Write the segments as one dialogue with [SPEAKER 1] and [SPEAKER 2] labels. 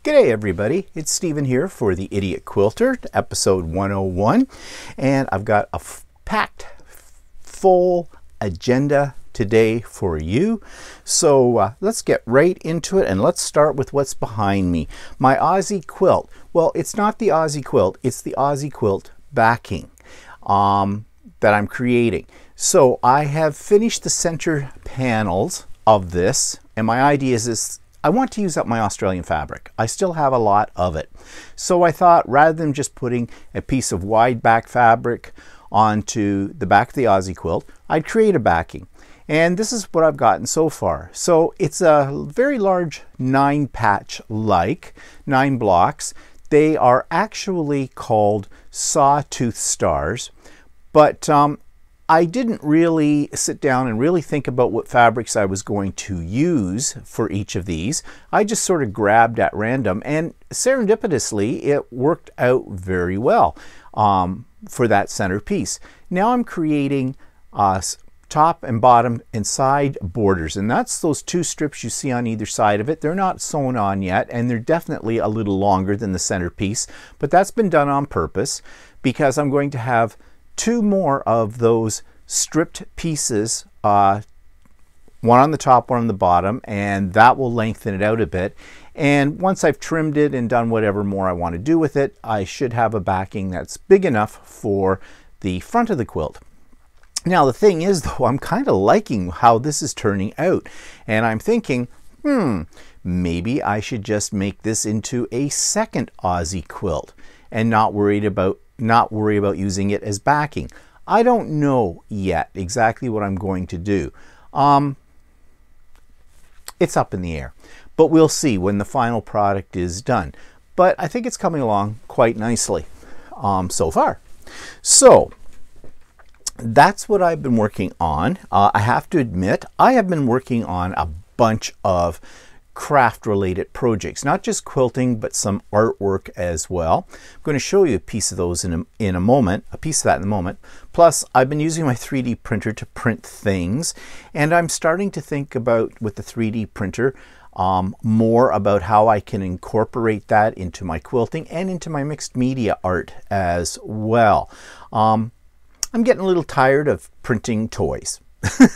[SPEAKER 1] G'day everybody, it's Stephen here for the Idiot Quilter, episode 101, and I've got a packed full agenda today for you. So let's get right into it, and let's start with what's behind me. My Aussie quilt. Well, it's not the Aussie quilt, it's the Aussie quilt backing that I'm creating. So I have finished the center panels of this, and my idea is this. I want to use up my Australian fabric. I still have a lot of it. So I thought rather than just putting a piece of wide back fabric onto the back of the Aussie quilt, I'd create a backing. And this is what I've gotten so far. So it's a very large 9-patch, 9 blocks. They are actually called sawtooth stars, but I didn't really sit down and really think about what fabrics I was going to use for each of these. I just sort of grabbed at random, and serendipitously it worked out very well for that center piece. Now I'm creating top and bottom and side borders, and that's those 2 strips you see on either side of it. They're not sewn on yet, and they're definitely a little longer than the center piece, but that's been done on purpose because I'm going to have 2 more of those stripped pieces, one on the top, one on the bottom, and that will lengthen it out a bit. And once I've trimmed it and done whatever more I want to do with it, I should have a backing that's big enough for the front of the quilt. Now the thing is though, I'm kind of liking how this is turning out, and I'm thinking, maybe I should just make this into a second Aussie quilt and not worry about using it as backing. I don't know yet exactly what I'm going to do. It's up in the air, but we'll see when the final product is done. But I think it's coming along quite nicely so far. So that's what I've been working on. I have to admit, I have been working on a bunch of craft-related projects, not just quilting, but some artwork as well. I'm going to show you a piece of those in a moment, a piece of that in a moment. Plus, I've been using my 3D printer to print things, and I'm starting to think about, with the 3D printer, more about how I can incorporate that into my quilting and into my mixed media art as well. I'm getting a little tired of printing toys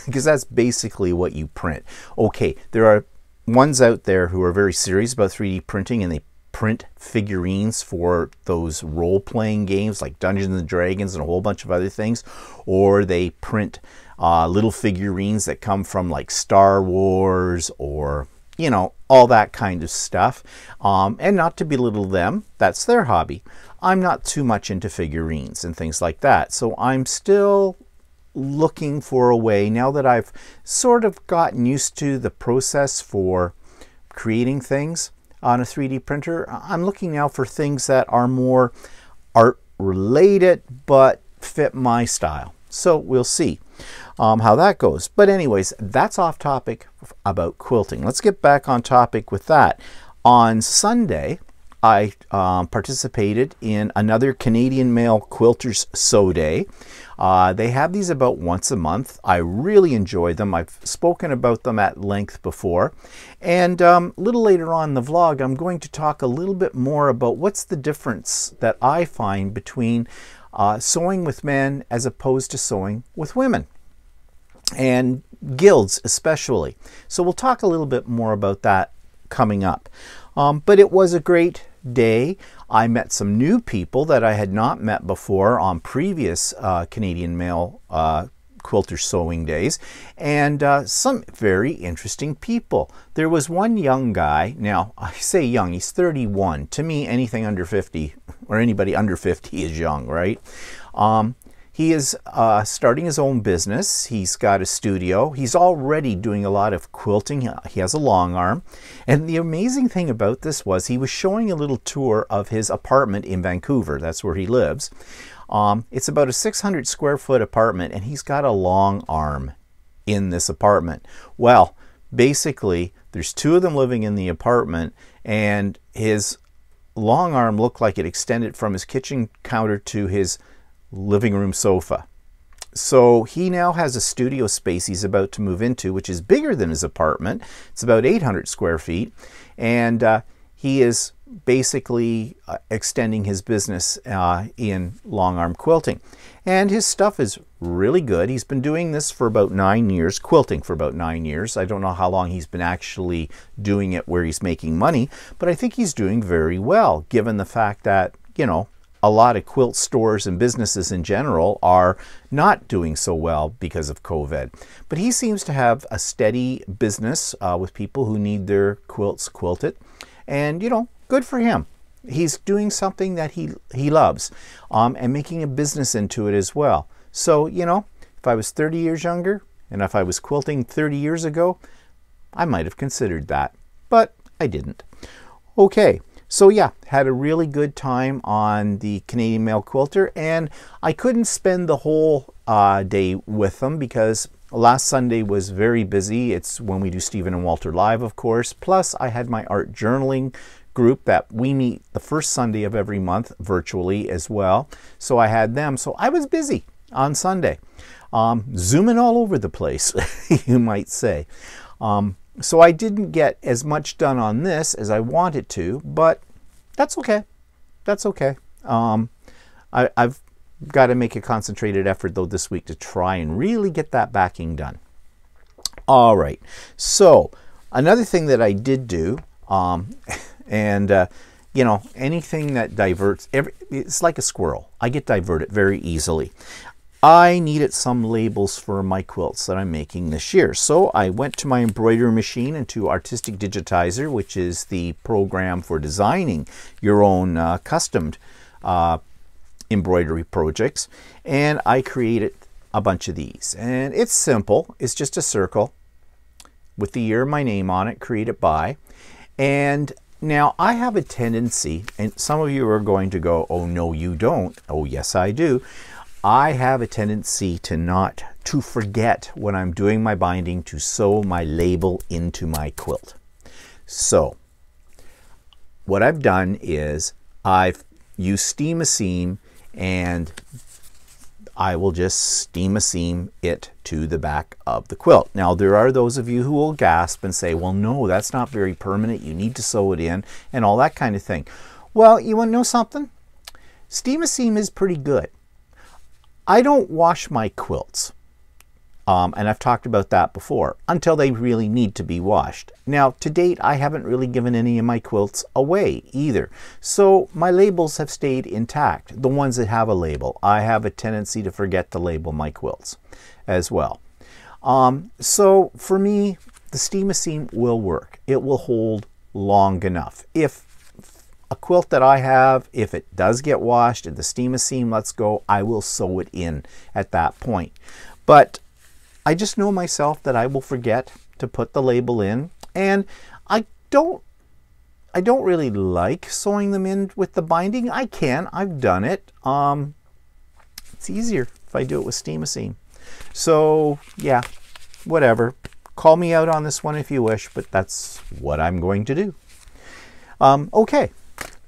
[SPEAKER 1] because that's basically what you print. Okay, there are ones out there who are very serious about 3D printing, and they print figurines for those role-playing games like Dungeons and Dragons and a whole bunch of other things, or they print little figurines that come from like Star Wars, or you know, all that kind of stuff. And not to belittle them, that's their hobby. I'm not too much into figurines and things like that, so I'm still looking for a way, now that I've sort of gotten used to the process for creating things on a 3D printer. I'm looking now for things that are more art related but fit my style. So we'll see how that goes. But anyways, that's off topic about quilting. Let's get back on topic with that. On Sunday, I participated in another Canadian Male Quilters Sew Day. They have these about once a month. I really enjoy them. I've spoken about them at length before. And a little later on in the vlog, I'm going to talk a little bit more about what's the difference that I find between sewing with men as opposed to sewing with women, and guilds especially. So we'll talk a little bit more about that coming up. But it was a great day. I met some new people that I had not met before on previous Canadian Male Quilter sewing days, and some very interesting people. There was one young guy. Now I say young, he's 31. To me, anything under 50 or anybody under 50 is young, right? He is starting his own business. He's got a studio. He's already doing a lot of quilting. He has a long arm. And the amazing thing about this was he was showing a little tour of his apartment in Vancouver. That's where he lives. It's about a 600 square foot apartment, and he's got a long arm in this apartment. Well, basically, there's 2 of them living in the apartment, and his long arm looked like it extended from his kitchen counter to his living room sofa. So he now has a studio space he's about to move into, which is bigger than his apartment. It's about 800 square feet, and he is basically extending his business in long arm quilting. And his stuff is really good. He's been doing this for about 9 years, quilting for about 9 years. I don't know how long he's been actually doing it where he's making money, but I think he's doing very well, given the fact that, you know, a lot of quilt stores and businesses in general are not doing so well because of COVID. But he seems to have a steady business with people who need their quilts quilted. And, you know, good for him. He's doing something that he loves and making a business into it as well. So, you know, if I was 30 years younger and if I was quilting 30 years ago, I might have considered that, but I didn't. Okay. So yeah, had a really good time on the Canadian Mail Quilter, and I couldn't spend the whole day with them because last Sunday was very busy. It's when we do Stephen and Walter Live, of course. Plus, I had my art journaling group that we meet the first Sunday of every month virtually as well. So I had them. So I was busy on Sunday, zooming all over the place, you might say. So I didn't get as much done on this as I wanted to, but that's okay. That's okay. I've got to make a concentrated effort, though, this week to try and really get that backing done. All right. So another thing that I did do, you know, anything that diverts, it's like a squirrel. I get diverted very easily. I needed some labels for my quilts that I'm making this year. So I went to my embroidery machine and to Artistic Digitizer, which is the program for designing your own custom embroidery projects. And I created a bunch of these. And it's simple. It's just a circle with the year of my name on it, created by. And now I have a tendency, and some of you are going to go, oh, no, you don't. Oh, yes, I do. I have a tendency to forget when I'm doing my binding to sew my label into my quilt. So what I've done is I've used steam a seam, and I will just steam a seam it to the back of the quilt. Now there are those of you who will gasp and say, well, no, that's not very permanent. You need to sew it in and all that kind of thing. Well, you want to know something? Steam a seam is pretty good. I don't wash my quilts, and I've talked about that before, until they really need to be washed. Now, to date, I haven't really given any of my quilts away either. So my labels have stayed intact, the ones that have a label. I have a tendency to forget to label my quilts as well. So for me, the steam a seam will work. It will hold long enough. If a quilt that I have, if it does get washed and the steam a seam lets go, I will sew it in at that point. But I just know myself that I will forget to put the label in, and I don't really like sewing them in with the binding. I can, I've done it. It's easier if I do it with steam a seam. So yeah, whatever. Call me out on this one if you wish, but that's what I'm going to do. Okay.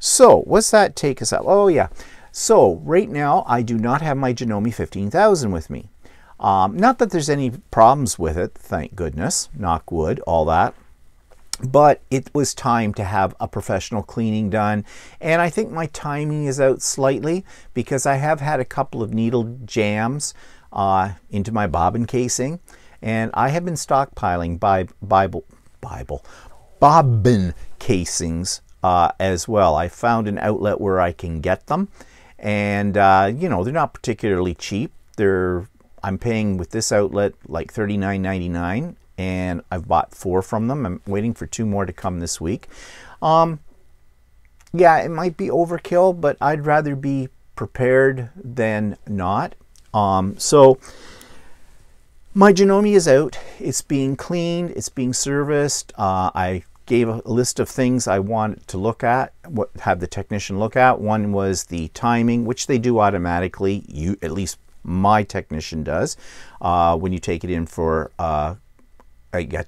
[SPEAKER 1] So what's that take us up? Oh yeah. So right now I do not have my Janome 15,000 with me. Not that there's any problems with it, thank goodness, knock wood, all that. But it was time to have a professional cleaning done. And I think my timing is out slightly because I have had a couple of needle jams into my bobbin casing. And I have been stockpiling bobbin casings as well. I found an outlet where I can get them, and you know, they're not particularly cheap. I'm paying with this outlet like $39.99, and I've bought 4 from them. I'm waiting for 2 more to come this week. Yeah, it might be overkill, but I'd rather be prepared than not. So my Janome is out. It's being cleaned. It's being serviced. I gave a list of things I wanted to look at, have the technician look at. One was the timing, which they do automatically. At least my technician does when you take it in for a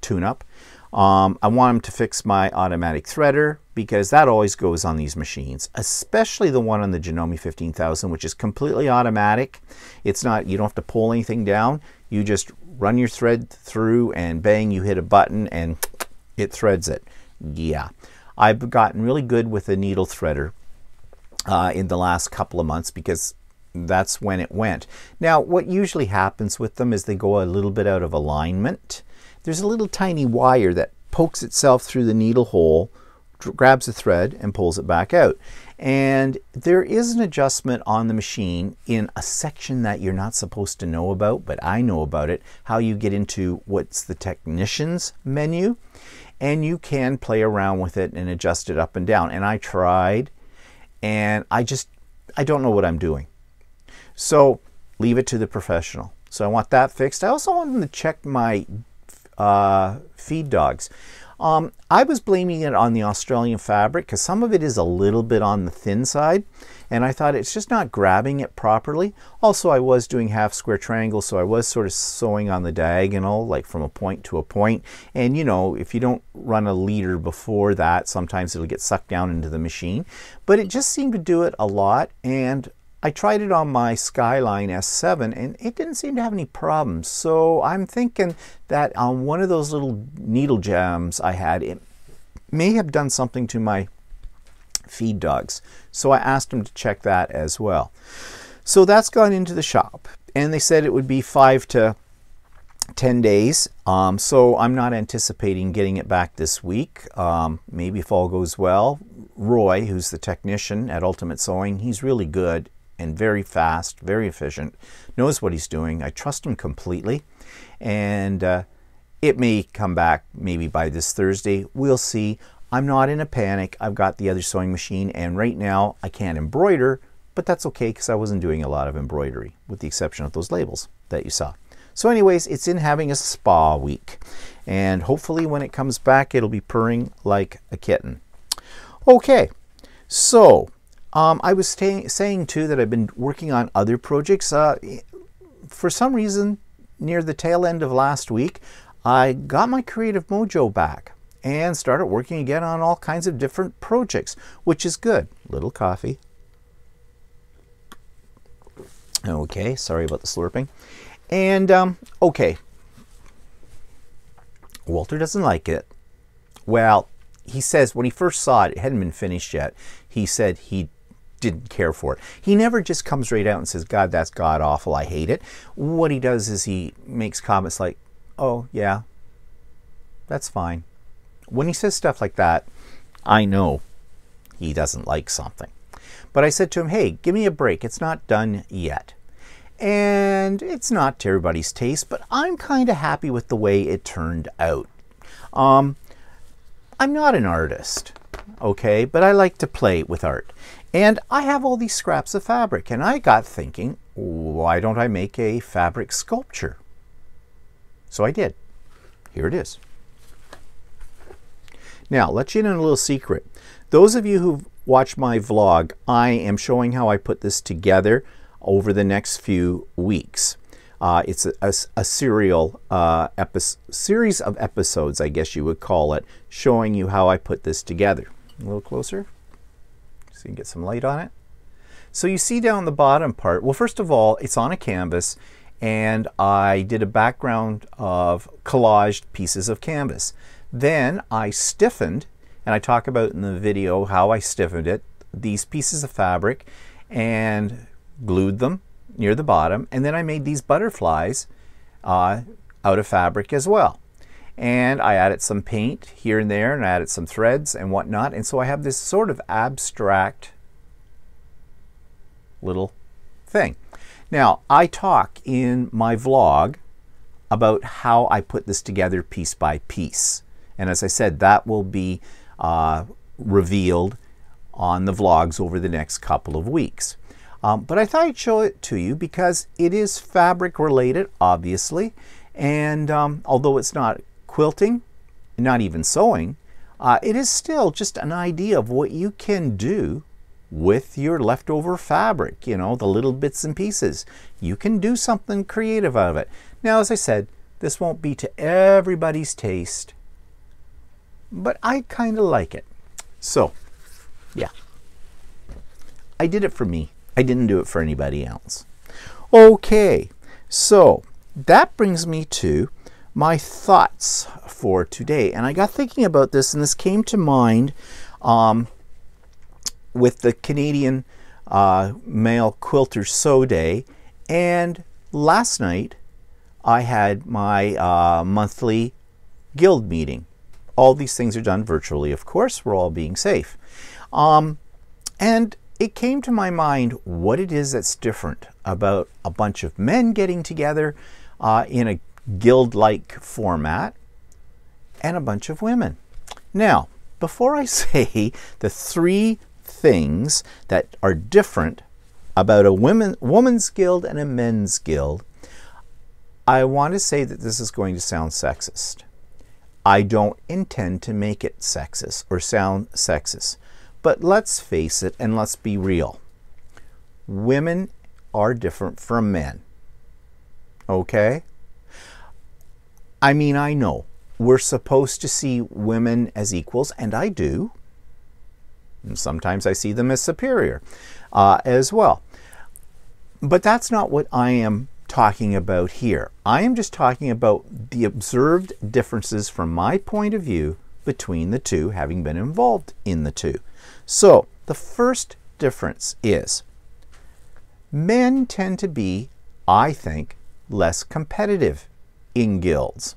[SPEAKER 1] tune-up. I want them to fix my automatic threader because that always goes on these machines, especially the one on the Janome 15,000, which is completely automatic. It's not, you don't have to pull anything down. You just run your thread through and bang, you hit a button and it threads it. Yeah, I've gotten really good with a needle threader in the last couple of months because that's when it went. Now, what usually happens with them is they go a little bit out of alignment. There's a little tiny wire that pokes itself through the needle hole, grabs the thread, and pulls it back out. And there is an adjustment on the machine in a section that you're not supposed to know about, but I know about it, how you get into what's the technician's menu, and you can play around with it and adjust it up and down. And I tried, and I don't know what I'm doing. So leave it to the professional. So I want that fixed. I also want them to check my feed dogs. I was blaming it on the Australian fabric because some of it is a little bit on the thin side, and I thought it's just not grabbing it properly. Also, I was doing half square triangles, so I was sort of sewing on the diagonal, like from a point to a point. And you know, if you don't run a leader before that, sometimes it'll get sucked down into the machine. But it just seemed to do it a lot, and I tried it on my Skyline S7 and it didn't seem to have any problems. So I'm thinking that on one of those little needle jams I had, it may have done something to my feed dogs. So I asked them to check that as well. So that's gone into the shop, and they said it would be 5 to 10 days. So I'm not anticipating getting it back this week. Maybe if all goes well. Roy, who's the technician at Ultimate Sewing, he's really good and very fast, very efficient, knows what he's doing. I trust him completely, and it may come back maybe by this Thursday. We'll see. I'm not in a panic. I've got the other sewing machine, and right now I can't embroider, but that's okay because I wasn't doing a lot of embroidery, with the exception of those labels that you saw. So anyways, it's in having a spa week, and hopefully when it comes back it'll be purring like a kitten. Okay, so I was saying too that I've been working on other projects. For some reason, near the tail end of last week, I got my creative mojo back and started working again on all kinds of different projects, which is good. Little coffee. Okay, sorry about the slurping. And okay, Walter doesn't like it. Well, he says when he first saw it, it hadn't been finished yet. He said he didn't care for it. He never just comes right out and says, God, that's god awful, I hate it. What he does is he makes comments like, oh yeah, that's fine. When he says stuff like that, I know he doesn't like something. But I said to him, hey, give me a break. It's not done yet. And it's not to everybody's taste, but I'm kind of happy with the way it turned out. I'm not an artist, okay, but I like to play with art. And I have all these scraps of fabric, and I got thinking, why don't I make a fabric sculpture? So I did. Here it is. Now, let you in on a little secret. Those of you who've watched my vlog, I am showing how I put this together over the next few weeks. It's a series of episodes, I guess you would call it, showing you how I put this together. A little closer so you can get some light on it. So you see down the bottom part, well, first of all, it's on a canvas, and I did a background of collaged pieces of canvas. Then I stiffened, and I talk about in the video how I stiffened it, these pieces of fabric, and glued them near the bottom, and then I made these butterflies out of fabric as well. And I added some paint here and there, and I added some threads and whatnot, and so I have this sort of abstract little thing. Now, I talk in my vlog about how I put this together piece by piece, and as I said, that will be revealed on the vlogs over the next couple of weeks. But I thought I'd show it to you because it is fabric related, obviously, and although it's not quilting, not even sewing, it is still just an idea of what you can do with your leftover fabric, you know, the little bits and pieces. You can do something creative out of it. Now, as I said, this won't be to everybody's taste, but I kind of like it. So, yeah, I did it for me. I didn't do it for anybody else. Okay, so that brings me to my thoughts for today. And I got thinking about this, and this came to mind with the Canadian Male Quilter Sew Day, and last night I had my monthly guild meeting. All these things are done virtually, of course. We're all being safe. And it came to my mind what it is that's different about a bunch of men getting together in a guild-like format and a bunch of women. Now, before I say the three things that are different about a woman's guild and a men's guild, I want to say that this is going to sound sexist. I don't intend to make it sexist or sound sexist, but let's face it and let's be real. Women are different from men, okay? I mean, I know we're supposed to see women as equals, and I do. And sometimes I see them as superior as well. But that's not what I am talking about here. I am just talking about the observed differences from my point of view between the two, having been involved in the two. So the first difference is men tend to be, I think, less competitive in guilds.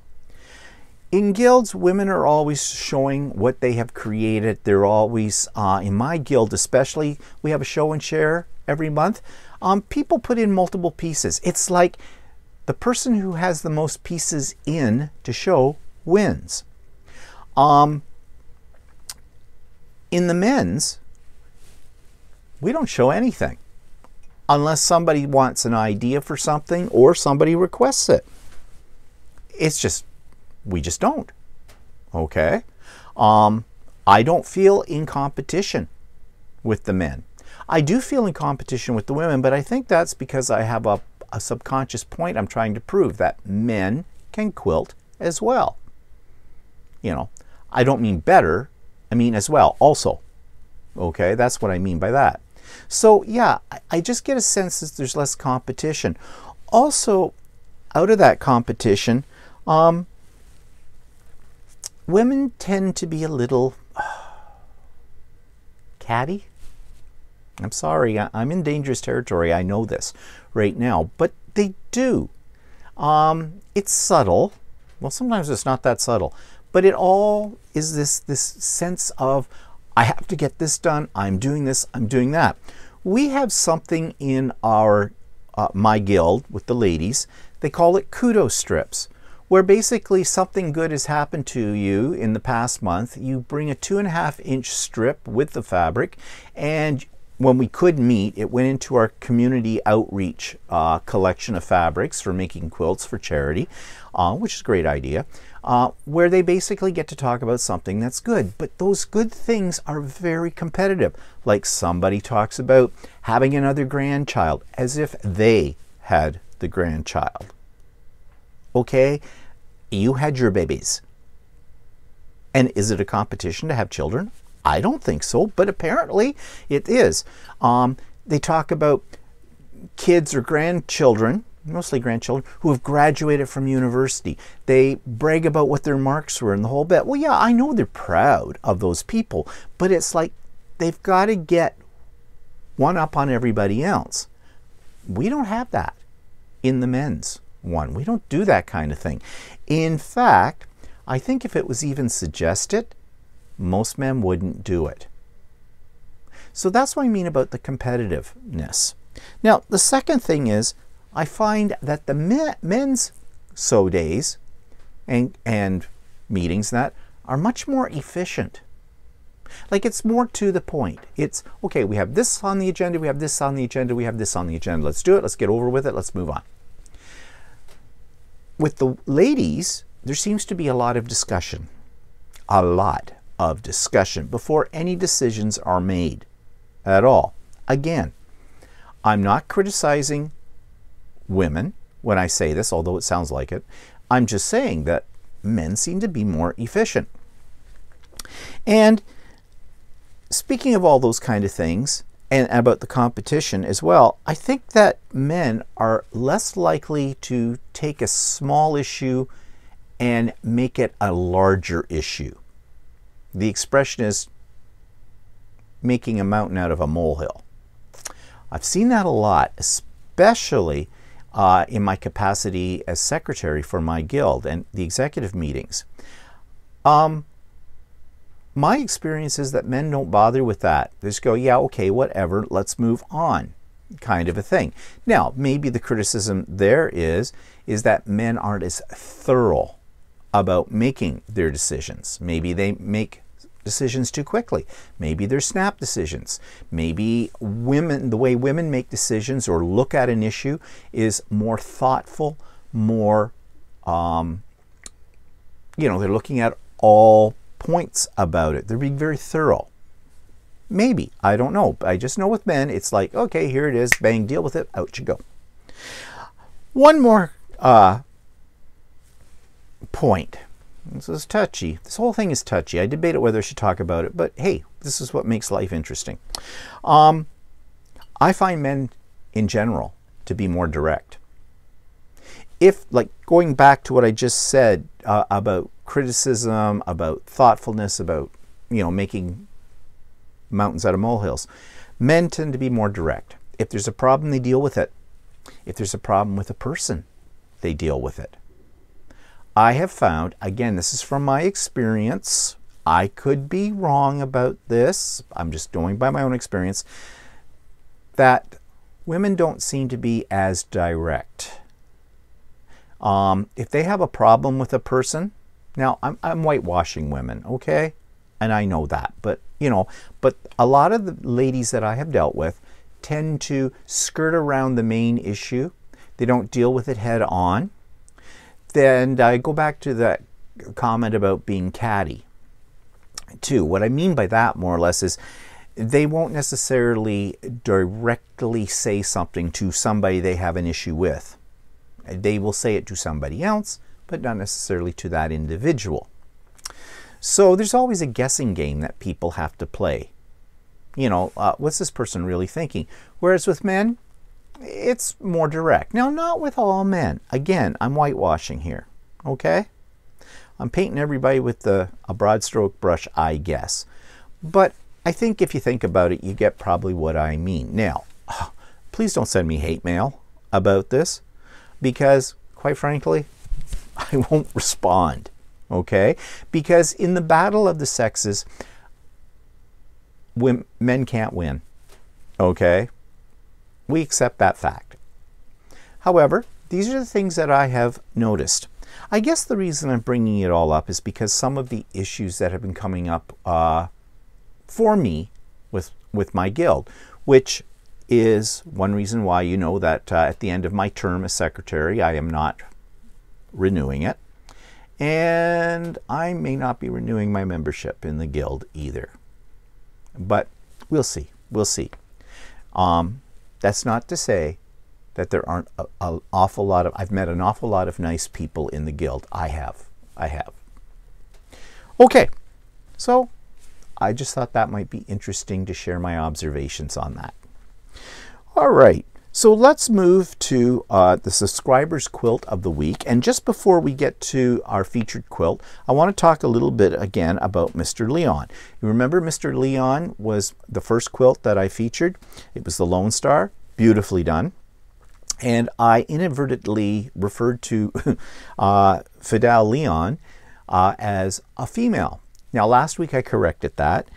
[SPEAKER 1] In guilds, women are always showing what they have created. They're always, in my guild especially, we have a show and share every month. People put in multiple pieces. It's like the person who has the most pieces in to show wins. In the men's, we don't show anything unless somebody wants an idea for something or somebody requests it. It's just, we just don't. Okay? I don't feel in competition with the men. I do feel in competition with the women, but I think that's because I have a subconscious point I'm trying to prove, that men can quilt as well. You know, I don't mean better, I mean as well, also. Okay, that's what I mean by that. So yeah, I just get a sense that there's less competition. Also, out of that competition, women tend to be a little catty. I'm sorry, I'm in dangerous territory. I know this right now, but they do. It's subtle. Well, sometimes it's not that subtle, but it all is this sense of, I have to get this done. I'm doing this. I'm doing that. We have something in our my guild with the ladies. They call it kudos strips, where basically something good has happened to you in the past month. You bring a 2.5-inch strip with the fabric, and when we could meet, it went into our community outreach collection of fabrics for making quilts for charity, which is a great idea, where they basically get to talk about something that's good. But those good things are very competitive. Like somebody talks about having another grandchild as if they had the grandchild. Okay, you had your babies. And is it a competition to have children? I don't think so, but apparently it is. They talk about kids or grandchildren, mostly grandchildren, who have graduated from university. They brag about what their marks were and the whole bit. Well, yeah, I know they're proud of those people, but it's like they've got to get one up on everybody else. We don't have that in the men's one. We don't do that kind of thing. In fact, I think if it was even suggested, most men wouldn't do it. So that's what I mean about the competitiveness. Now, the second thing is, I find that the men's sew days and meetings that are much more efficient. Like, it's more to the point. It's, okay, we have this on the agenda, we have this on the agenda, we have this on the agenda. Let's do it, let's get over with it, let's move on. With the ladies, there seems to be a lot of discussion. A lot of discussion before any decisions are made at all. Again, I'm not criticizing women when I say this, although it sounds like it. I'm just saying that men seem to be more efficient. And speaking of all those kind of things, and about the competition as well, I think that men are less likely to take a small issue and make it a larger issue. The expression is, making a mountain out of a molehill. I've seen that a lot, especially in my capacity as secretary for my guild and the executive meetings. My experience is that men don't bother with that. They just go, yeah, okay, whatever, let's move on, kind of a thing. Now, maybe the criticism there is that men aren't as thorough about making their decisions. Maybe they make decisions too quickly. Maybe they're snap decisions. Maybe women, the way women make decisions or look at an issue is more thoughtful, more, they're looking at all points about it. They're being very thorough. Maybe, I don't know. I just know with men, it's like, okay, here it is, bang, deal with it, out you go. One more point. This is touchy. This whole thing is touchy. I debated whether I should talk about it, but hey, this is what makes life interesting. I find men in general to be more direct. If, like, going back to what I just said about criticism, about thoughtfulness, about, making mountains out of molehills, men tend to be more direct. If there's a problem, they deal with it. If there's a problem with a person, they deal with it. I have found, again, this is from my experience, I could be wrong about this, I'm just going by my own experience, that women don't seem to be as direct. If they have a problem with a person, now I'm whitewashing women, okay? And I know that, but but a lot of the ladies that I have dealt with tend to skirt around the main issue. They don't deal with it head on. Then I go back to that comment about being catty too. What I mean by that, more or less, is they won't necessarily directly say something to somebody they have an issue with. They will say it to somebody else, but not necessarily to that individual. So there's always a guessing game that people have to play. What's this person really thinking? Whereas with men, it's more direct. Now, not with all men. Again, I'm whitewashing here, okay? I'm painting everybody with a broad stroke brush, I guess. But I think if you think about it, you get probably what I mean. Now, please don't send me hate mail about this, because, quite frankly, I won't respond, okay? Because in the battle of the sexes, men can't win, okay? We accept that fact. However, these are the things that I have noticed. I guess the reason I'm bringing it all up is because some of the issues that have been coming up for me with my guild, which is one reason why that at the end of my term as secretary, I am not renewing it. And I may not be renewing my membership in the guild either. But we'll see. We'll see. That's not to say that there aren't an awful lot of, I've met an awful lot of nice people in the guild. I have. Okay, so I just thought that might be interesting to share my observations on that. All right, so let's move to the subscribers quilt of the week. And just before we get to our featured quilt, I want to talk a little bit again about Mr. Leon. You remember Mr. Leon was the first quilt that I featured. It was the Lone Star, beautifully done. And I inadvertently referred to Fidel Leon as a female. Now, last week I corrected that.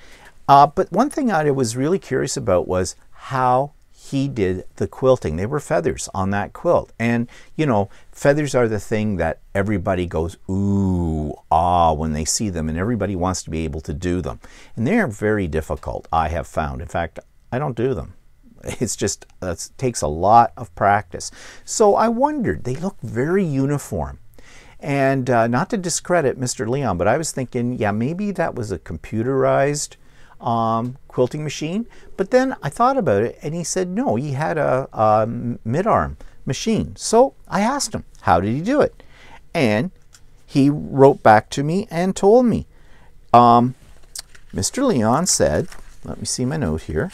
[SPEAKER 1] But one thing I was really curious about was how he did the quilting. They were feathers on that quilt. And, feathers are the thing that everybody goes, ooh, ah, when they see them, and everybody wants to be able to do them. And they are very difficult, I have found. In fact, I don't do them. It's just, it takes a lot of practice. So I wondered, they look very uniform. And not to discredit Mr. Leon, but I was thinking, yeah, maybe that was a computerized quilting machine. But then I thought about it, and he said, no, he had a mid-arm machine. So I asked him, how did he do it? And he wrote back to me and told me. Mr. Leon said, let me see my note here.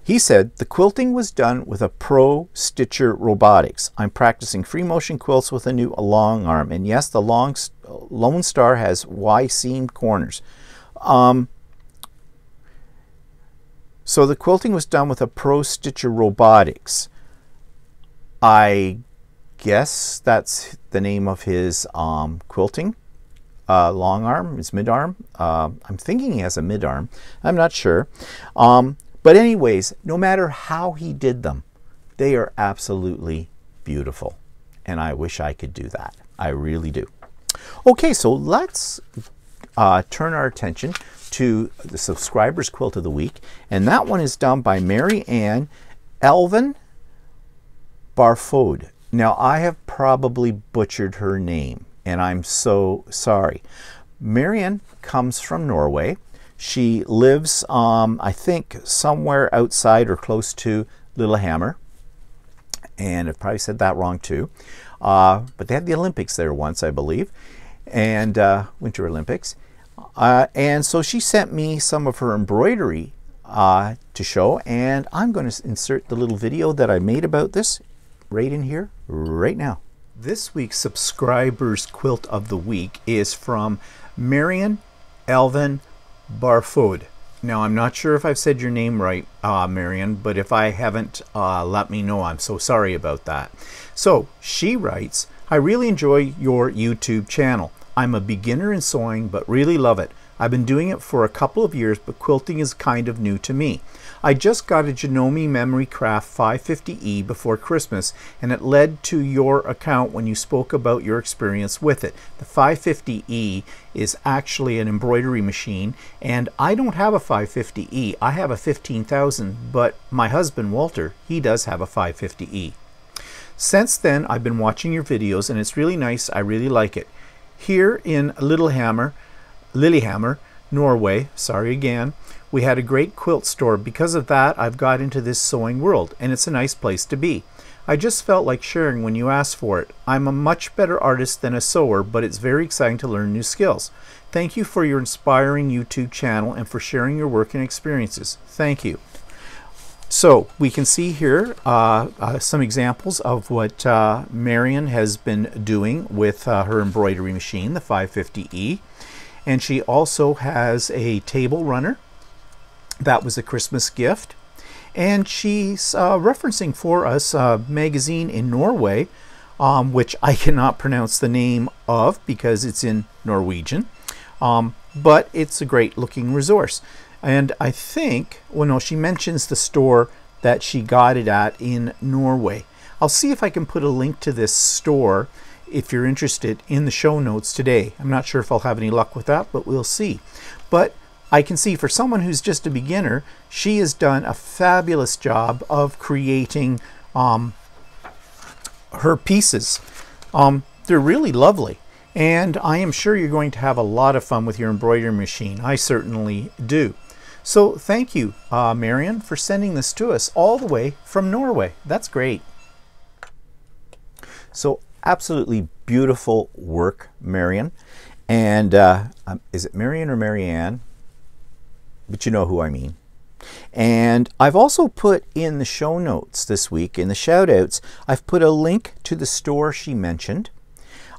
[SPEAKER 1] He said, the quilting was done with a Pro Stitcher Robotics. I'm practicing free motion quilts with a new long arm. And yes, the Lone Star has Y-seamed corners. So the quilting was done with a Pro Stitcher Robotics. I guess that's the name of his quilting. Long arm, his mid arm. I'm thinking he has a mid arm. I'm not sure. But anyways, no matter how he did them, they are absolutely beautiful. And I wish I could do that. I really do. Okay, so let's turn our attention to the subscribers quilt of the week. And that one is done by Marianne Elvin Barfod. Now, I have probably butchered her name, and I'm so sorry. Marianne comes from Norway. She lives, I think, somewhere outside or close to Lillehammer. And I've probably said that wrong too. But they had the Olympics there once, I believe, and Winter Olympics. And so she sent me some of her embroidery to show, and I'm going to insert the little video that I made about this right in here, right now. This week's subscribers quilt of the week is from Marianne Elvin Barfod. Now, I'm not sure if I've said your name right, Marianne, but if I haven't, let me know. I'm so sorry about that. So she writes, I really enjoy your YouTube channel. I'm a beginner in sewing, but really love it. I've been doing it for a couple of years, but quilting is kind of new to me. I just got a Janome Memory Craft 550E before Christmas, and it led to your account when you spoke about your experience with it. The 550E is actually an embroidery machine, and I don't have a 550E. I have a 15,000, but my husband, Walter, he does have a 550E. Since then, I've been watching your videos, and it's really nice. I really like it. Here in Lillehammer, Norway, sorry again, we had a great quilt store. Because of that, I've got into this sewing world, and it's a nice place to be. I just felt like sharing when you asked for it. I'm a much better artist than a sewer, but it's very exciting to learn new skills. Thank you for your inspiring YouTube channel and for sharing your work and experiences. Thank you. So we can see here some examples of what Marianne has been doing with her embroidery machine, the 550E. And she also has a table runner. That was a Christmas gift. And she's referencing for us a magazine in Norway, which I cannot pronounce the name of because it's in Norwegian. But it's a great looking resource. And I think, well, no, she mentions the store that she got it at in Norway. I'll see if I can put a link to this store if you're interested in the show notes today. I'm not sure if I'll have any luck with that, but we'll see. But I can see for someone who's just a beginner, she has done a fabulous job of creating her pieces. They're really lovely. And I am sure you're going to have a lot of fun with your embroidery machine. I certainly do. So thank you, Marianne, for sending this to us all the way from Norway. That's great. So absolutely beautiful work, Marianne. And is it Marianne or Marianne? But you know who I mean. And I've also put in the show notes this week, in the shout outs, I've put a link to the store she mentioned,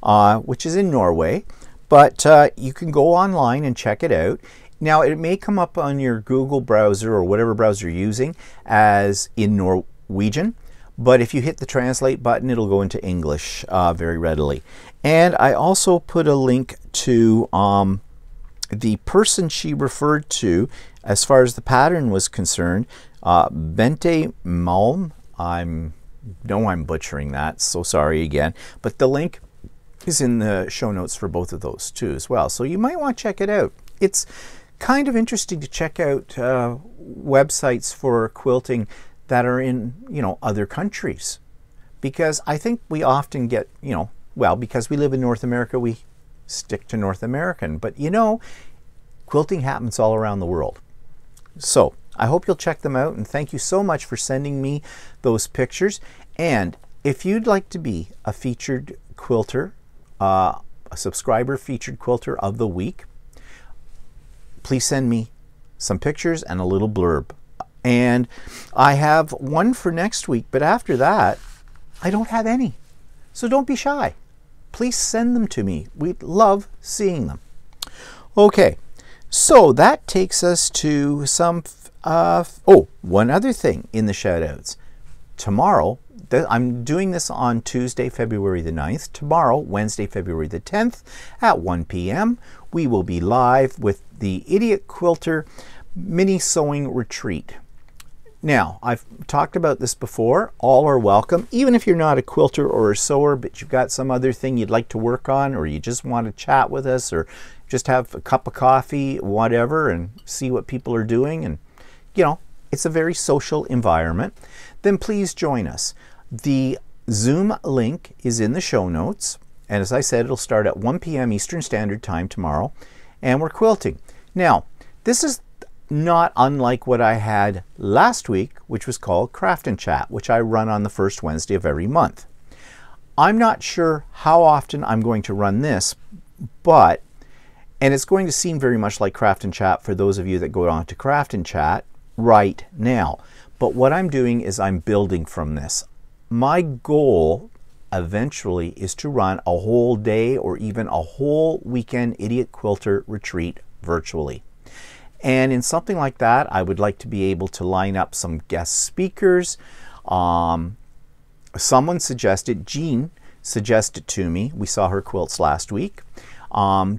[SPEAKER 1] which is in Norway. But you can go online and check it out. Now, it may come up on your Google browser or whatever browser you're using as in Norwegian, but if you hit the translate button, it'll go into English very readily. And I also put a link to the person she referred to as far as the pattern was concerned, BenteMalm. I'm butchering that, so sorry again, but the link is in the show notes for both of those too as well. So you might want to check it out. It's kind of interesting to check out websites for quilting that are in, other countries, because I think we often get, well, because we live in North America, we stick to North American, but quilting happens all around the world. So I hope you'll check them out, and thank you so much for sending me those pictures. And if you'd like to be a featured quilter, a subscriber featured quilter of the week, please send me some pictures and a little blurb. And I have one for next week, but after that, I don't have any. So don't be shy. Please send them to me. We'd love seeing them. Okay, so that takes us to some Oh, one other thing in the shout-outs. Tomorrow, I'm doing this on Tuesday, February the 9th. Tomorrow, Wednesday, February the 10th at 1 p.m., we will be live with the Idiot Quilter Mini Sewing Retreat. Now, I've talked about this before. All are welcome, even if you're not a quilter or a sewer, but you've got some other thing you'd like to work on, or you just want to chat with us, or just have a cup of coffee, whatever, and see what people are doing. And, you know, it's a very social environment. Then please join us. The Zoom link is in the show notes. And as I said, it'll start at 1 p.m. Eastern Standard Time tomorrow. And we're quilting. Now, this is not unlike what I had last week, which was called Craft and Chat, which I run on the first Wednesday of every month. I'm not sure how often I'm going to run this, but, and it's going to seem very much like Craft and Chat for those of you that go on to Craft and Chat right now. But what I'm doing is I'm building from this. My goal eventually is to run a whole day or even a whole weekend Idiot Quilter retreat virtually. And in something like that, I would like to be able to line up some guest speakers. Someone suggested, Jean suggested to me, we saw her quilts last week.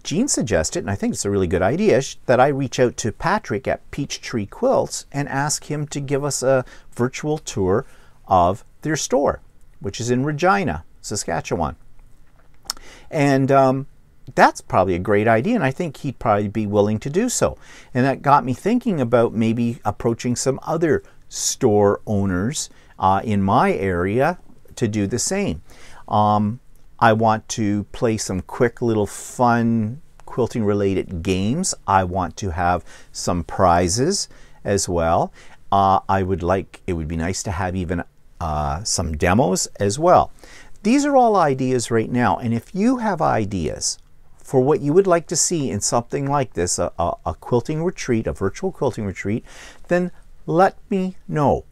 [SPEAKER 1] Jean suggested, and I think it's a really good idea, that I reach out to Patrick at Peachtree Quilts and ask him to give us a virtual tour of their store, which is in Regina, Saskatchewan. And that's probably a great idea, and I think he'd probably be willing to do so. And that got me thinking about maybe approaching some other store owners in my area to do the same. I want to play some quick little fun quilting related games. I want to have some prizes as well. It would be nice to have even some demos as well. These are all ideas right now, and if you have ideas for what you would like to see in something like this, a quilting retreat, a virtual quilting retreat, then let me know.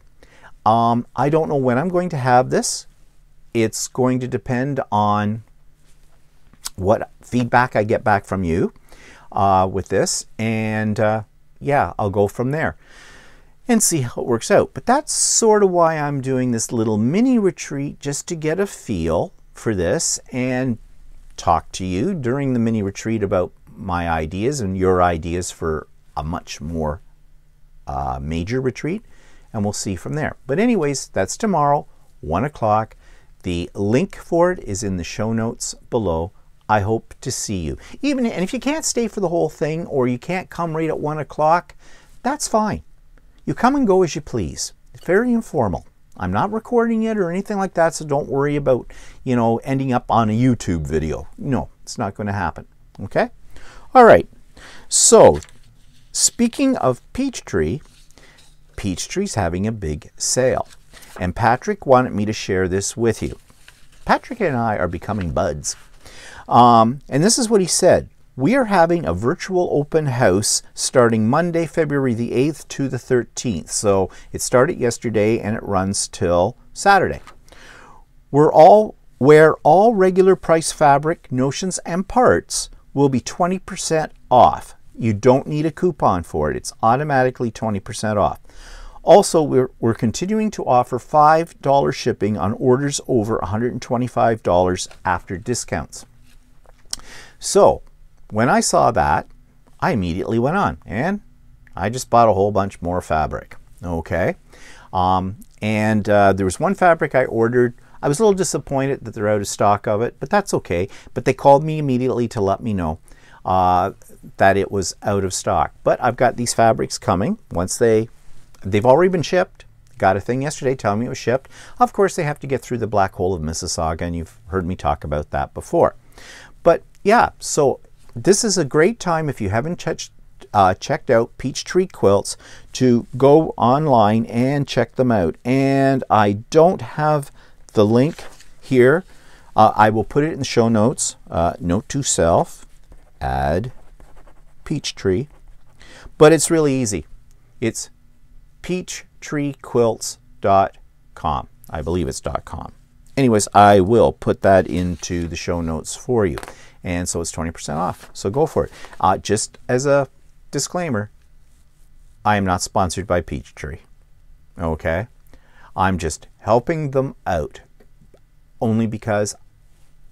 [SPEAKER 1] I don't know when I'm going to have this. It's going to depend on what feedback I get back from you with this, and yeah, I'll go from there and see how it works out. But that's sort of why I'm doing this little mini retreat, just to get a feel for this and talk to you during the mini retreat about my ideas and your ideas for a much more major retreat, and we'll see from there. But anyways, that's tomorrow, 1 o'clock. The link for it is in the show notes below. I hope to see you. And if you can't stay for the whole thing, or you can't come right at 1 o'clock, that's fine. You come and go as you please. It's very informal. I'm not recording it or anything like that, so don't worry about, you know, ending up on a YouTube video. No, it's not going to happen. Okay? All right. So, speaking of Peachtree, Peachtree's having a big sale. And Patrick wanted me to share this with you. Patrick and I are becoming buds. And this is what he said. We are having a virtual open house starting Monday, February the 8th to the 13th. So it started yesterday and it runs till Saturday. Where all regular price fabric, notions, and parts will be 20% off. You don't need a coupon for it. It's automatically 20% off. Also, we're continuing to offer $5 shipping on orders over $125 after discounts. So, when I saw that, I immediately went on and I just bought a whole bunch more fabric. Okay. There was one fabric I ordered. I was a little disappointed that they're out of stock of it, but that's okay. But they called me immediately to let me know that it was out of stock. But I've got these fabrics coming. Once they've already been shipped. Got a thing yesterday telling me it was shipped. Of course, they have to get through the black hole of Mississauga, and you've heard me talk about that before. But yeah, so this is a great time, if you haven't checked out Peachtree Quilts, to go online and check them out. And I don't have the link here. I will put it in the show notes. Note to self, add Peachtree. But it's really easy. It's peachtreequilts.com. I believe it's .com. Anyways, I will put that into the show notes for you. And so it's 20% off. So go for it. Just as a disclaimer, I am not sponsored by Peachtree. Okay? I'm just helping them out only because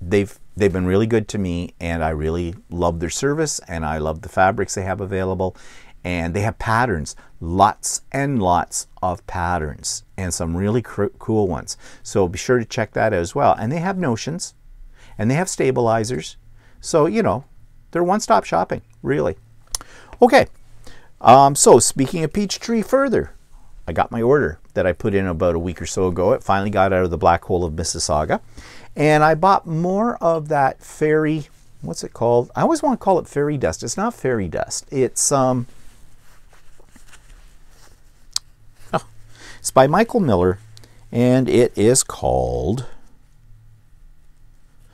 [SPEAKER 1] they've been really good to me, and I really love their service, and I love the fabrics they have available, and they have patterns, lots and lots of patterns, and some really cool ones. So be sure to check that out as well. And they have notions, and they have stabilizers, so you know, they're one-stop shopping, really. Okay, so speaking of Peachtree further, I got my order that I put in about a week or so ago. It finally got out of the black hole of Mississauga. And I bought more of that fairy, what's it called? I always want to call it fairy dust. It's not fairy dust. It's it's by Michael Miller, and it is called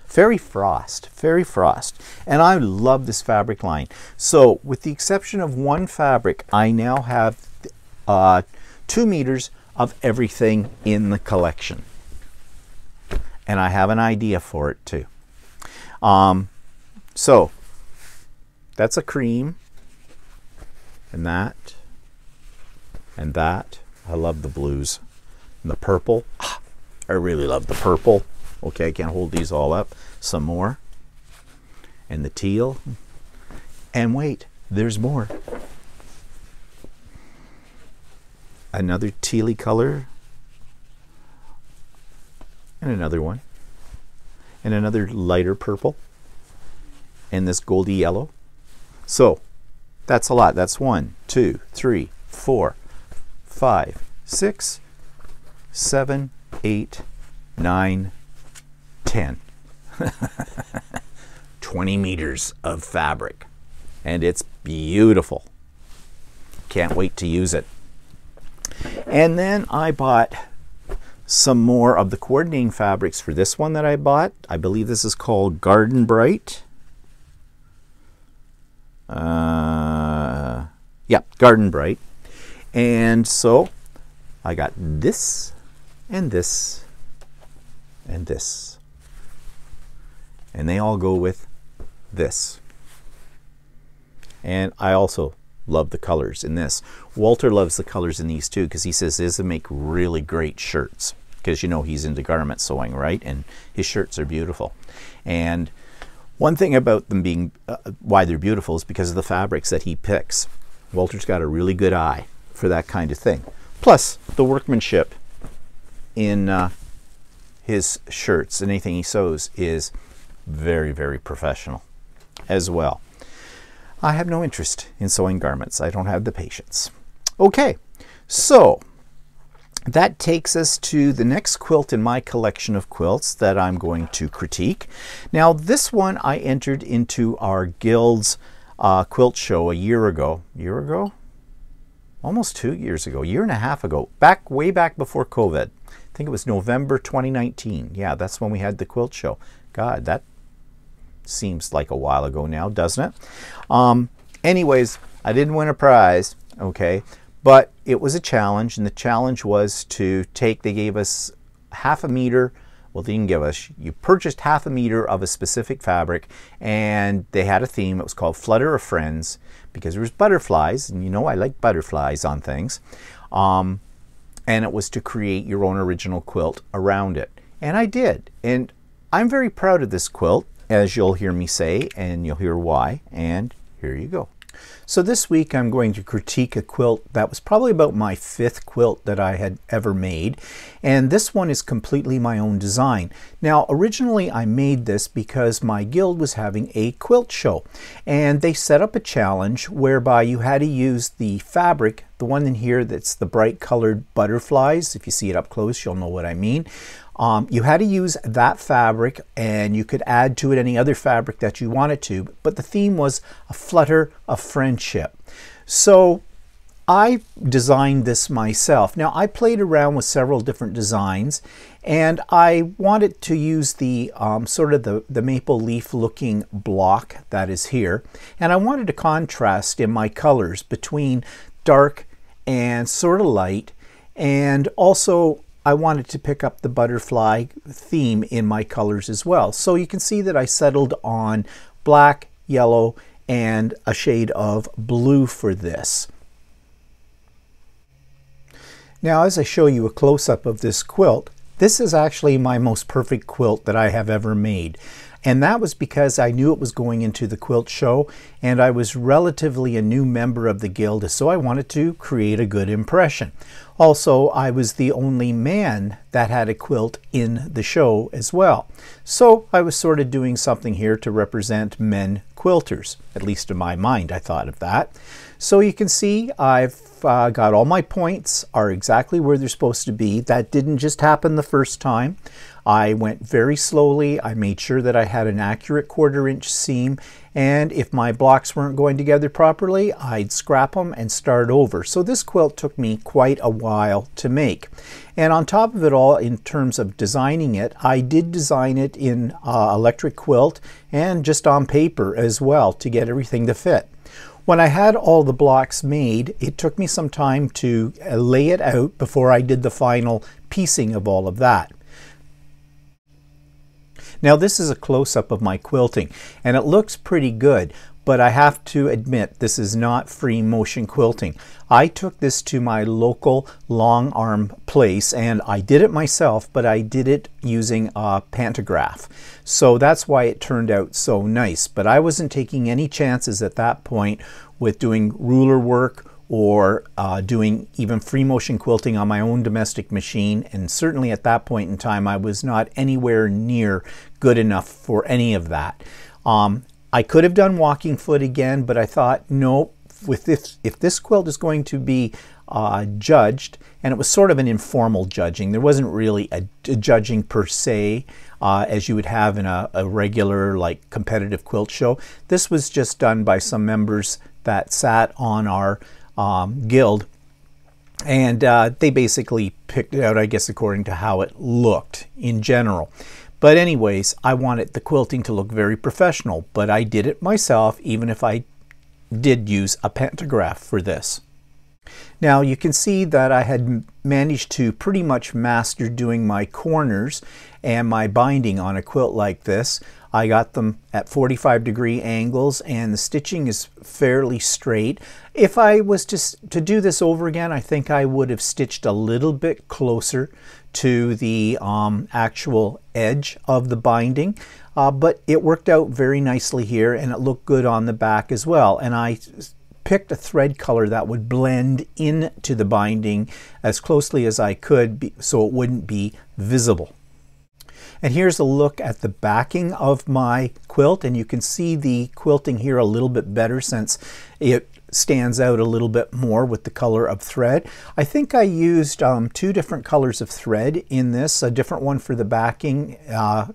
[SPEAKER 1] Fairy Frost. Fairy Frost. And I love this fabric line. So with the exception of one fabric, I now have 2 meters of everything in the collection. And I have an idea for it too. So that's a cream, and that, and that. I love the blues. And the purple. I really love the purple. Okay, I can't hold these all up. Some more. And the teal. And wait, there's more. Another tealy color. And another one. And another lighter purple. And this goldy yellow. So that's a lot. That's 1, 2, 3, 4, 5, 6, 7, 8, 9, 10. 20 meters of fabric. And it's beautiful. Can't wait to use it. And then I bought some more of the coordinating fabrics for this one that I bought. I believe this is called Garden Bright. Yeah, Garden Bright. And so I got this and this and this. And they all go with this. And I also love the colors in this. Walter loves the colors in these too, because he says these will make really great shirts. Because you know he's into garment sewing, right? And his shirts are beautiful. And one thing about them being why they're beautiful is because of the fabrics that he picks. Walter's got a really good eye for that kind of thing. Plus the workmanship in his shirts and anything he sews is very, very professional as well. I have no interest in sewing garments. I don't have the patience. Okay, so that takes us to the next quilt in my collection of quilts that I'm going to critique. Now this one I entered into our Guild's quilt show a year ago. Almost 2 years ago, a year and a half ago, way back before COVID. I think it was November 2019. Yeah, that's when we had the quilt show. God, that seems like a while ago now, doesn't it? Anyways, I didn't win a prize, okay, but it was a challenge, and the challenge was to take, they gave us half a meter, well, they didn't give us, you purchased half a meter of a specific fabric, and they had a theme. It was called Flutter of Friends, because there was butterflies, and you know I like butterflies on things, and it was to create your own original quilt around it. And I did, and I'm very proud of this quilt, as you'll hear me say, and you'll hear why, and here you go. So this week I'm going to critique a quilt that was probably about my 5th quilt that I had ever made, and this one is completely my own design. Now originally I made this because my guild was having a quilt show, and they set up a challenge whereby you had to use the fabric, the one in here that's the bright colored butterflies. If you see it up close you'll know what I mean. You had to use that fabric, and you could add to it any other fabric that you wanted to, but the theme was a flutter of friendship. So I designed this myself. Now I played around with several different designs, and I wanted to use the sort of the maple leaf looking block that is here, and I wanted to contrast in my colors between dark and sort of light, and also I wanted to pick up the butterfly theme in my colors as well. So you can see that I settled on black, yellow, and a shade of blue for this. Now, as I show you a close-up of this quilt, this is actually my most perfect quilt that I have ever made. And that was because I knew it was going into the quilt show, and I was relatively a new member of the guild, so I wanted to create a good impression. Also, I was the only man that had a quilt in the show as well. So I was sort of doing something here to represent men quilters. At least in my mind, I thought of that. So you can see I've got all my points are exactly where they're supposed to be. That didn't just happen the first time. I went very slowly. I made sure that I had an accurate 1/4 inch seam, and if my blocks weren't going together properly, I'd scrap them and start over. So this quilt took me quite a while to make. And on top of it all, in terms of designing it, I did design it in electric quilt and just on paper as well to get everything to fit. When I had all the blocks made, it took me some time to lay it out before I did the final piecing of all of that. Now this is a close-up of my quilting, and it looks pretty good, but I have to admit this is not free motion quilting. I took this to my local long arm place, and I did it myself, but I did it using a pantograph. So that's why it turned out so nice. But I wasn't taking any chances at that point with doing ruler work or doing even free motion quilting on my own domestic machine, and certainly at that point in time I was not anywhere near good enough for any of that. I could have done walking foot again, but I thought, no, with this, if this quilt is going to be judged, and it was sort of an informal judging, there wasn't really a judging per se as you would have in a regular like competitive quilt show. This was just done by some members that sat on our guild, and they basically picked it out, I guess, according to how it looked in general. But anyways, I wanted the quilting to look very professional, but I did it myself, even if I did use a pantograph for this. Now you can see that I had managed to pretty much master doing my corners and my binding on a quilt like this. I got them at 45-degree angles, and the stitching is fairly straight. If I was to do this over again, I think I would have stitched a little bit closer to the actual edge of the binding, but it worked out very nicely here, and it looked good on the back as well. And I picked a thread color that would blend into the binding as closely as I could so it wouldn't be visible. And here's a look at the backing of my quilt, and you can see the quilting here a little bit better since it stands out a little bit more with the color of thread. I think I used 2 different colors of thread in this, a different one for the backing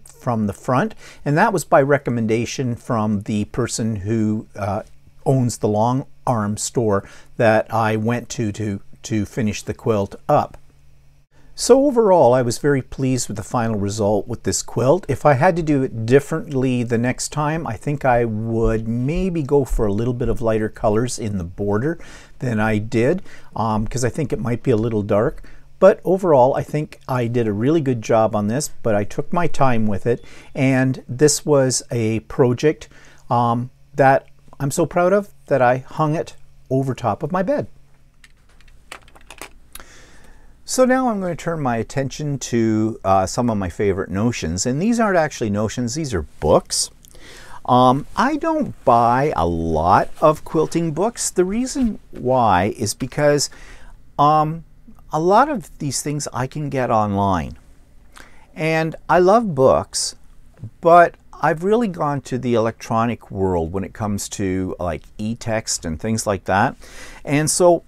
[SPEAKER 1] from the front, and that was by recommendation from the person who owns the long arm store that I went to finish the quilt up. So overall, I was very pleased with the final result with this quilt. If I had to do it differently the next time, I think I would maybe go for a little bit of lighter colors in the border than I did, because I think it might be a little dark. But overall, I think I did a really good job on this, but I took my time with it, and this was a project that I'm so proud of that I hung it over top of my bed. So now I'm going to turn my attention to some of my favorite notions, and these aren't actually notions, these are books. I don't buy a lot of quilting books. The reason why is because a lot of these things I can get online. And I love books, but I've really gone to the electronic world when it comes to like e-text and things like that. And so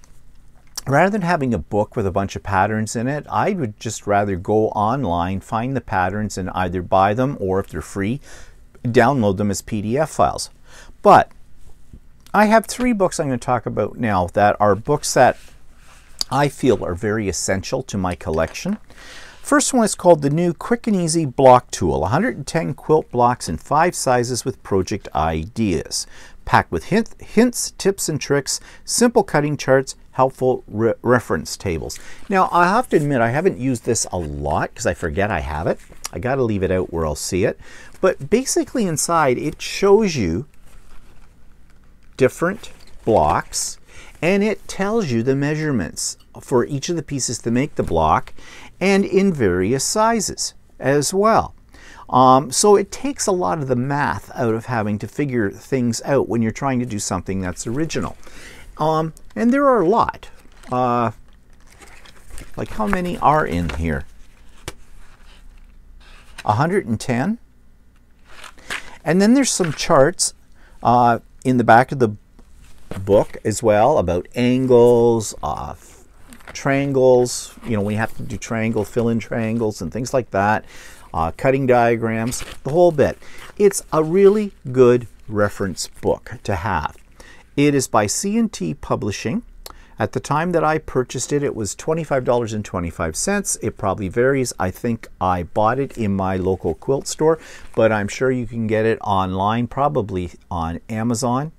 [SPEAKER 1] rather than having a book with a bunch of patterns in it, I would just rather go online, find the patterns, and either buy them, or if they're free, download them as PDF files. But I have 3 books I'm going to talk about now that are books that I feel are very essential to my collection. First one is called The New Quick and Easy Block Tool, 110 quilt blocks in 5 sizes with project ideas. Packed with hints, tips and tricks, simple cutting charts, helpful reference tables. Now, I have to admit, I haven't used this a lot because I forget I have it. I got to leave it out where I'll see it. But basically inside, it shows you different blocks, and it tells you the measurements for each of the pieces to make the block, and in various sizes as well. So it takes a lot of the math out of having to figure things out when you're trying to do something that's original. And there are a lot. Like, how many are in here? 110. And then there's some charts in the back of the book as well about angles, triangles, you know, when you have to do triangle, fill in triangles and things like that, cutting diagrams, the whole bit. It's a really good reference book to have. It is by C&T Publishing. At the time that I purchased it, it was $25.25. It probably varies. I think I bought it in my local quilt store, but I'm sure you can get it online, probably on Amazon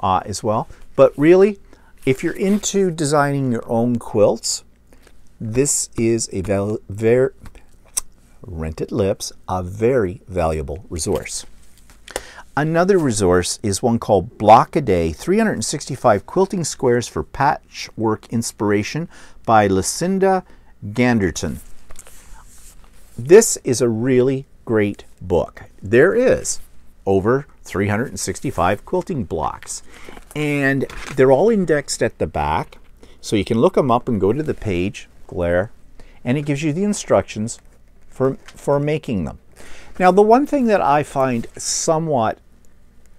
[SPEAKER 1] as well. But really, if you're into designing your own quilts, this is a rented lips, a very valuable resource. Another resource is one called Block a Day, 365 Quilting Squares for Patchwork Inspiration by Lucinda Ganderton. This is a really great book. There is over 365 quilting blocks, and they're all indexed at the back, so you can look them up and go to the page, glare, and it gives you the instructions for making them. Now, the one thing that I find somewhat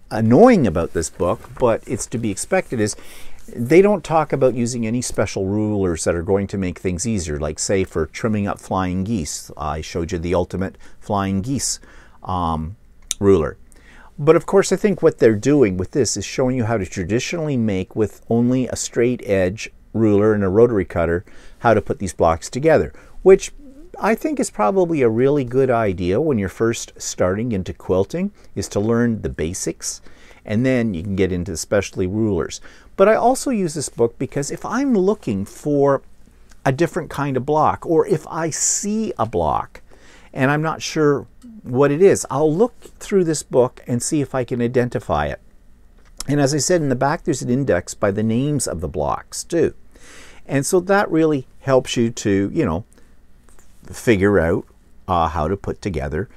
[SPEAKER 1] annoying about this book, but it's to be expected, is they don't talk about using any special rulers that are going to make things easier, like say for trimming up flying geese. I showed you the ultimate flying geese ruler. But of course, I think what they're doing with this is showing you how to traditionally make, with only a straight edge ruler and a rotary cutter, how to put these blocks together, which I think is probably a really good idea when you're first starting into quilting, is to learn the basics, and then you can get into specialty rulers. But I also use this book because if I'm looking for a different kind of block, or if I see a block and I'm not sure what it is, I'll look through this book and see if I can identify it. And as I said, in the back there's an index by the names of the blocks too. And so that really helps you to, you know, figure out how to put together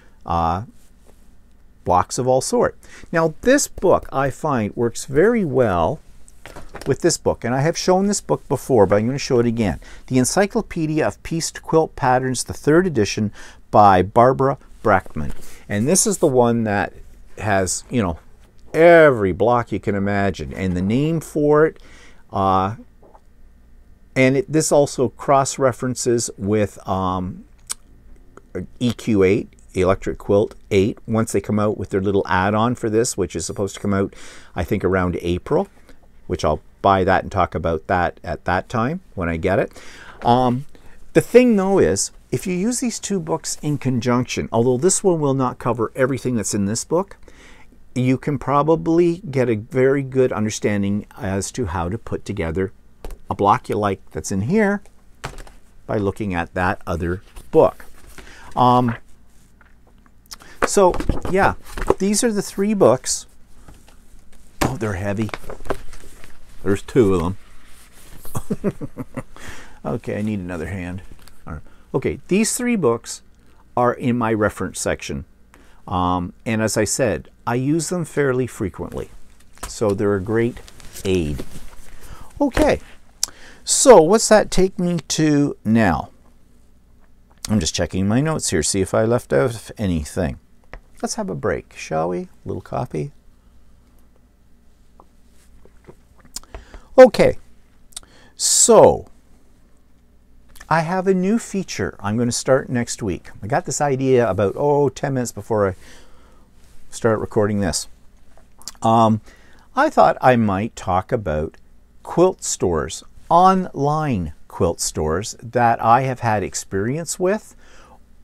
[SPEAKER 1] blocks of all sort. Now, this book I find works very well with this book, and I have shown this book before, but I'm going to show it again. The Encyclopedia of Pieced Quilt Patterns, the 3rd edition by Barbara Brackman. And this is the one that has, you know, every block you can imagine, and the name for it. And this also cross-references with EQ8, Electric Quilt 8, once they come out with their little add-on for this, which is supposed to come out, I think, around April, which I'll buy that and talk about that at that time when I get it. The thing, though, is if you use these two books in conjunction, although this one will not cover everything that's in this book, you can probably get a very good understanding as to how to put together a block you like that's in here by looking at that other book. So yeah, these are the 3 books. Oh, they're heavy. There's 2 of them. Okay, I need another hand. All right. Okay, these 3 books are in my reference section. And as I said, I use them fairly frequently. So they're a great aid. Okay. So what's that take me to now? I'm just checking my notes here, see if I left out anything. Let's have a break, shall we? A little coffee. Okay, so I have a new feature I'm going to start next week. I got this idea about, 10 minutes before I start recording this. I thought I might talk about quilt stores, online quilt stores that I have had experience with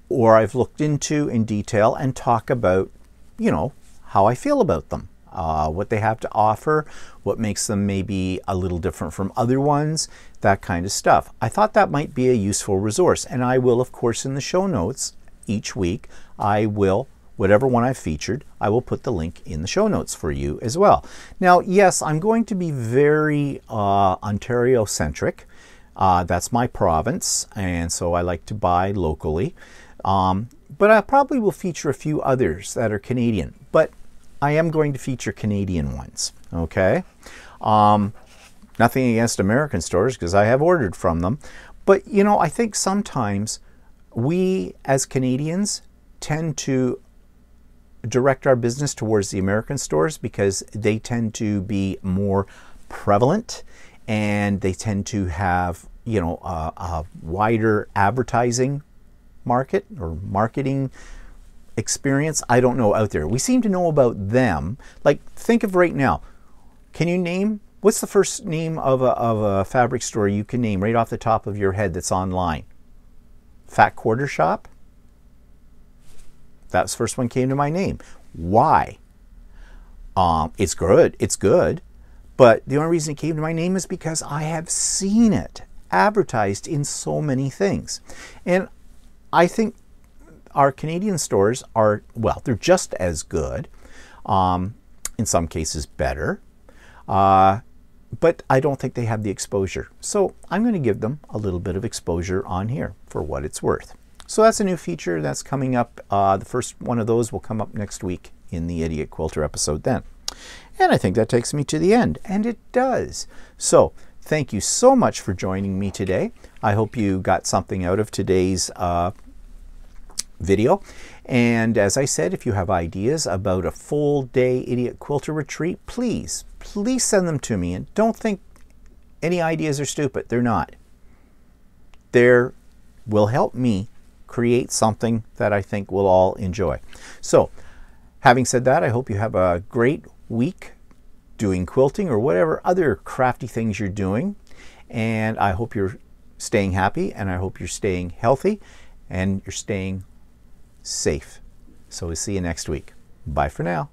[SPEAKER 1] or I've looked into in detail, and talk about, you know, how I feel about them, what they have to offer, what makes them maybe a little different from other ones, that kind of stuff. I thought that might be a useful resource, and I will, of course, in the show notes each week, I will whatever one I've featured, I will put the link in the show notes for you as well. Now, yes, I'm going to be very Ontario-centric. That's my province, and so I like to buy locally. But I probably will feature a few others that are Canadian, but I am going to feature Canadian ones, okay? Nothing against American stores, because I have ordered from them. But, you know, I think sometimes we as Canadians tend to direct our business towards the American stores because they tend to be more prevalent and they tend to have, you know, a wider advertising market or marketing experience. I don't know out there. We seem to know about them. Like, think of right now. Can you name, what's the first name of a fabric store you can name right off the top of your head that's online? Fat Quarter Shop? That's the first one came to my name. Why? It's good. It's good. But the only reason it came to my name is because I have seen it advertised in so many things. And I think our Canadian stores are, well, they're just as good. In some cases better. But I don't think they have the exposure. So I'm going to give them a little bit of exposure on here for what it's worth. So that's a new feature that's coming up. The first one of those will come up next week in the Idiot Quilter episode then. And I think that takes me to the end, and it does. So thank you so much for joining me today. I hope you got something out of today's video. And as I said, if you have ideas about a full day Idiot Quilter retreat, please send them to me. And don't think any ideas are stupid. They're not. They will help me create something that I think we'll all enjoy. So, having said that, I hope you have a great week doing quilting or whatever other crafty things you're doing. And I hope you're staying happy, and I hope you're staying healthy, and you're staying safe. So we'll see you next week. Bye for now.